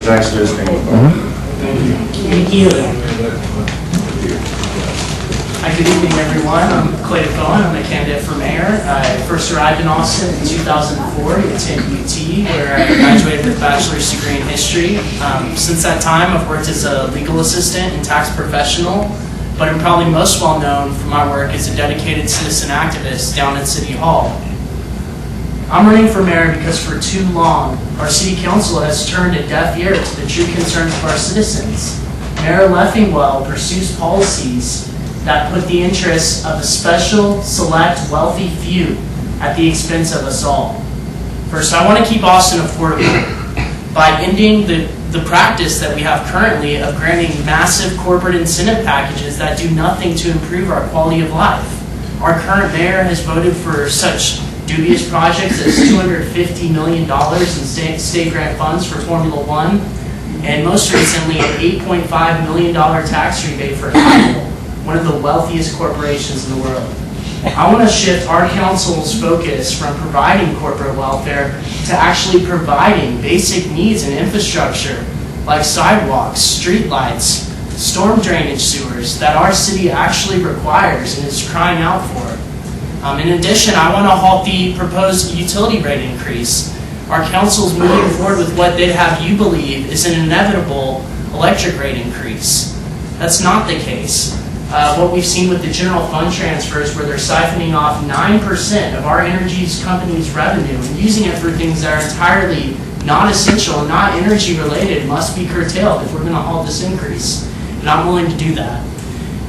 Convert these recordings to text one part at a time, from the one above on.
Nice visiting with all. Thank you. Hi, good evening, everyone. I'm Clay Defoe. I'm a candidate for mayor. I first arrived in Austin in 2004 to attend UT, where I graduated with a bachelor's degree in history. Since that time, I've worked as a legal assistant and tax professional, but I'm probably most well known for my work as a dedicated citizen activist down at City Hall. I'm running for mayor because for too long, our city council has turned a deaf ear to the true concerns of our citizens. Mayor Laffingwell pursues policies that put the interests of a special, select, wealthy few at the expense of us all. First, I want to keep Austin affordable by ending the practice that we have currently of granting massive corporate incentive packages that do nothing to improve our quality of life. Our current mayor has voted for such dubious projects as $250 million in state grant funds for Formula One, and most recently an $8.5 million tax rebate for Apple, one of the wealthiest corporations in the world. I want to shift our council's focus from providing corporate welfare to actually providing basic needs and infrastructure like sidewalks, street lights, storm drainage sewers that our city actually requires and is crying out for. In addition, I want to halt the proposed utility rate increase. Our council is moving forward with what they'd have you believe is an inevitable electric rate increase. That's not the case. What we've seen with the general fund transfers, where they're siphoning off 9% of our energy company's revenue and using it for things that are entirely not essential and not energy related, must be curtailed if we're going to halt this increase. And I'm willing to do that.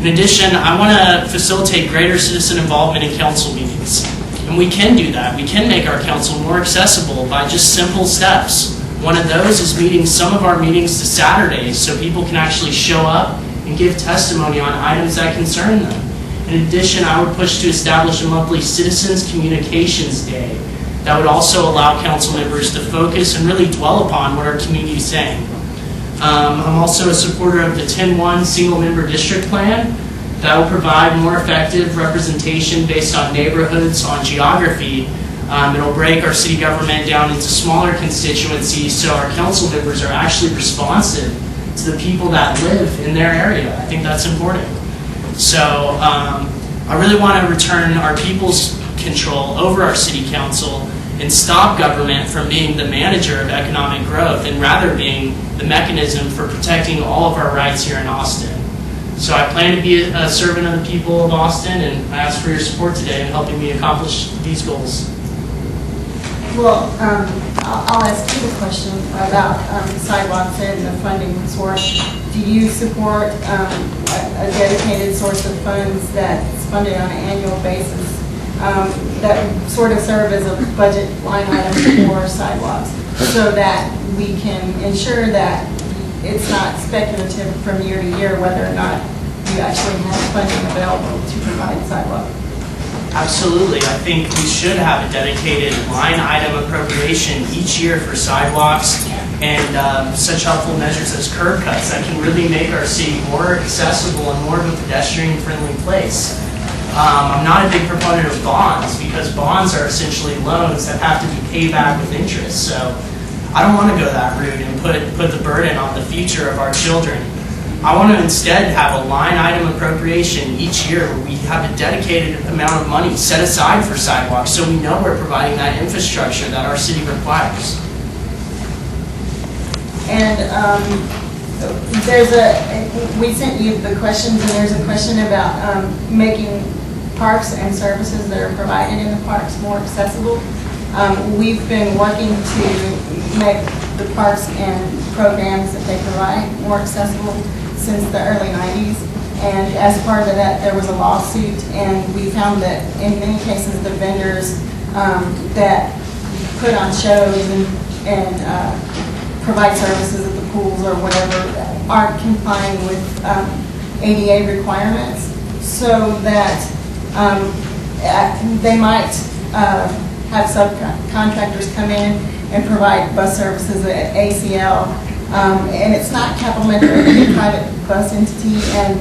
In addition, I want to facilitate greater citizen involvement in council meetings. And we can do that. We can make our council more accessible by just simple steps. One of those is moving some of our meetings to Saturdays so people can actually show up and give testimony on items that concern them. In addition, I would push to establish a monthly Citizens Communications Day that would also allow council members to focus and really dwell upon what our community is saying. I'm also a supporter of the 10-1 single-member district plan that will provide more effective representation based on neighborhoods, on geography. It'll break our city government down into smaller constituencies so our council members are actually responsive to the people that live in their area. I think that's important. So I really want to return our people's control over our city council and stop government from being the manager of economic growth and rather being the mechanism for protecting all of our rights here in Austin. So I plan to be a servant of the people of Austin, and I ask for your support today in helping me accomplish these goals. Well, I'll ask you a question about sidewalks and the funding source. Do you support a dedicated source of funds that's funded on an annual basis that sort of serve as a budget line item for sidewalks so that we can ensure that it's not speculative from year to year whether or not you actually have funding available to provide sidewalks? Absolutely. I think we should have a dedicated line item appropriation each year for sidewalks and such helpful measures as curb cuts that can really make our city more accessible and more of a pedestrian-friendly place. I'm not a big proponent of bonds because bonds are essentially loans that have to be paid back with interest. So I don't want to go that route and put the burden on the future of our children. I want to instead have a line item appropriation each year where we have a dedicated amount of money set aside for sidewalks so we know we're providing that infrastructure that our city requires. And we sent you the questions, and there's a question about making parks and services that are provided in the parks more accessible. We've been working to make the parks and programs that they provide more accessible since the early 90s. And as part of that, there was a lawsuit, and we found that in many cases the vendors that put on shows and provide services at the pools or whatever aren't complying with ADA requirements, so that they might have subcontractors come in and provide bus services at ACL. And it's not complimentary to a private bus entity, and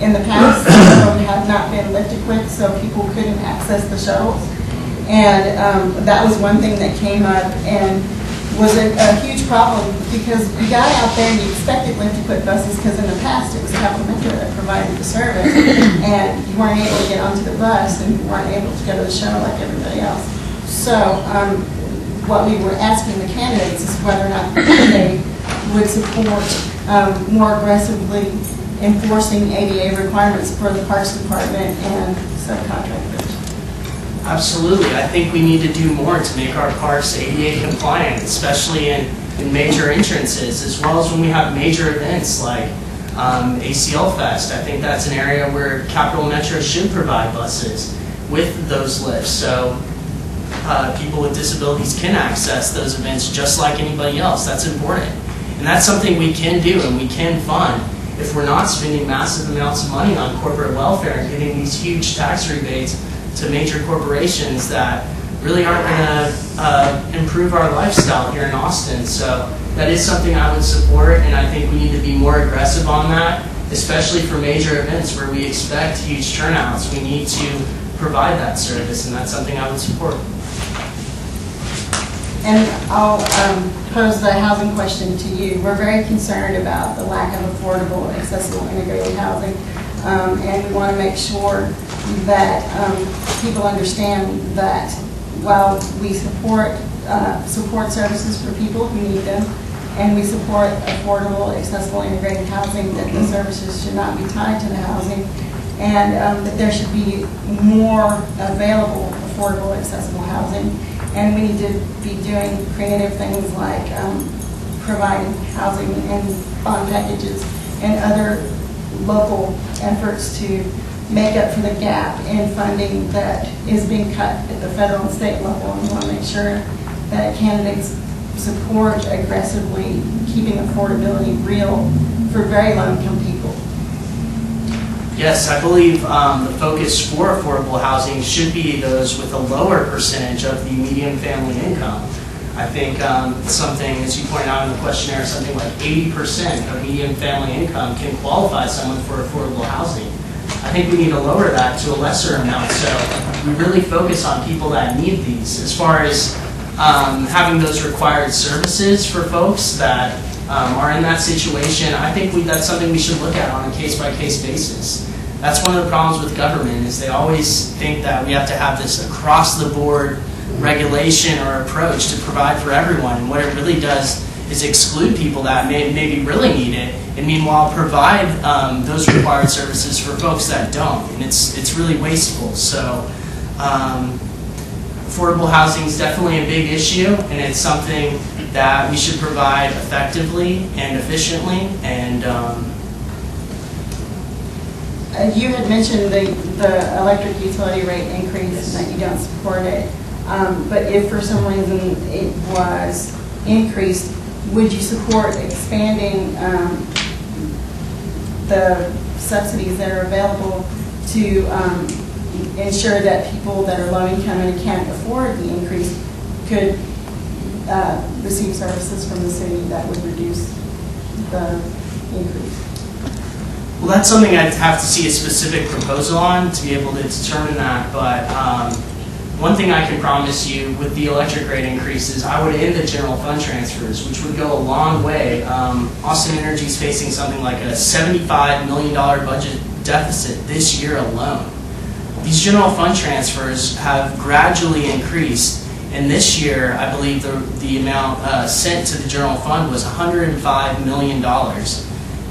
in the past some have not been lifted with, so people couldn't access the shuttles. And that was one thing that came up, and was a huge problem because you got out there and you expected them to put buses because in the past it was Capital Metro that provided the service and you weren't able to get onto the bus and you weren't able to go to the show like everybody else. So what we were asking the candidates is whether or not they would support more aggressively enforcing ADA requirements for the Parks Department and subcontractors. Absolutely. I think we need to do more to make our parks ADA compliant, especially in major entrances, as well as when we have major events like ACL Fest. I think that's an area where Capital Metro should provide buses with those lifts so people with disabilities can access those events just like anybody else. That's important. And that's something we can do and we can fund if we're not spending massive amounts of money on corporate welfare and getting these huge tax rebates to major corporations that really aren't going to improve our lifestyle here in Austin. So that is something I would support, and I think we need to be more aggressive on that, especially for major events where we expect huge turnouts. We need to provide that service, and that's something I would support. And I'll pose the housing question to you. We're very concerned about the lack of affordable, accessible, integrated housing, and we want to make sure that people understand that while we support services for people who need them, and we support affordable, accessible, integrated housing, that the services should not be tied to the housing, and that there should be more available, affordable, accessible housing. And we need to be doing creative things like providing housing and bond packages and other local efforts to make up for the gap in funding that is being cut at the federal and state level. And we want to make sure that candidates support aggressively keeping affordability real for very low-income people. Yes, I believe the focus for affordable housing should be those with a lower percentage of the median family income. I think something, as you pointed out in the questionnaire, something like 80% of median family income can qualify someone for affordable housing. I think we need to lower that to a lesser amount so we really focus on people that need these. As far as having those required services for folks that are in that situation, I think that's something we should look at on a case-by-case basis. That's one of the problems with government is they always think that we have to have this across-the-board regulation or approach to provide for everyone. And what it really does is exclude people that maybe really need it, and meanwhile provide those required services for folks that don't. And it's really wasteful. So affordable housing is definitely a big issue, and it's something that we should provide effectively and efficiently. And you had mentioned the electric utility rate increase and that you don't support it. But if for some reason it was increased, would you support expanding the subsidies that are available to ensure that people that are low income and can't afford the increase could receive services from the city that would reduce the increase? Well, that's something I'd have to see a specific proposal on to be able to determine that. But one thing I can promise you with the electric rate increases, I would end the general fund transfers, which would go a long way. Austin Energy is facing something like a $75 million budget deficit this year alone. These general fund transfers have gradually increased, and this year, I believe the amount sent to the general fund was $105 million.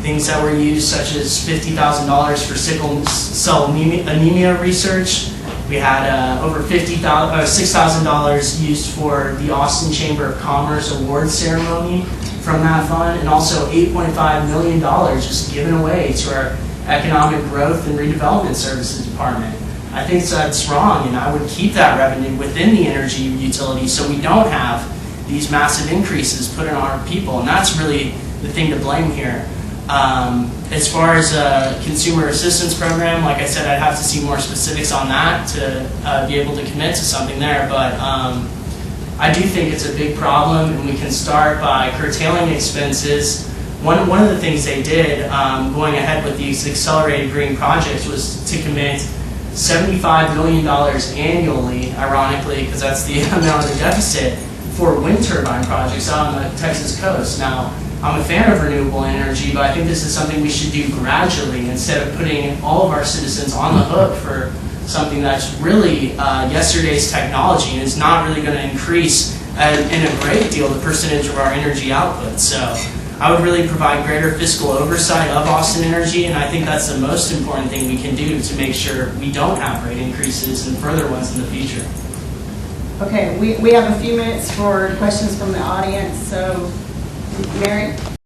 Things that were used, such as $50,000 for sickle cell anemia research. We had over $6,000 used for the Austin Chamber of Commerce awards ceremony from that fund, and also $8.5 million just given away to our Economic Growth and Redevelopment Services Department. I think that's wrong, and I would keep that revenue within the energy utility so we don't have these massive increases put on our people, and that's really the thing to blame here. As far as a consumer assistance program, like I said, I'd have to see more specifics on that to be able to commit to something there, but I do think it's a big problem, and we can start by curtailing expenses. One of the things they did going ahead with these accelerated green projects was to commit $75 million annually, ironically, because that's the amount of the deficit, for wind turbine projects out on the Texas coast. Now, I'm a fan of renewable energy, but I think this is something we should do gradually instead of putting all of our citizens on the hook for something that's really yesterday's technology and is not really going to increase in a great deal the percentage of our energy output. So I would really provide greater fiscal oversight of Austin Energy, and I think that's the most important thing we can do to make sure we don't have rate increases and further ones in the future. Okay, we have a few minutes for questions from the audience, so Mary?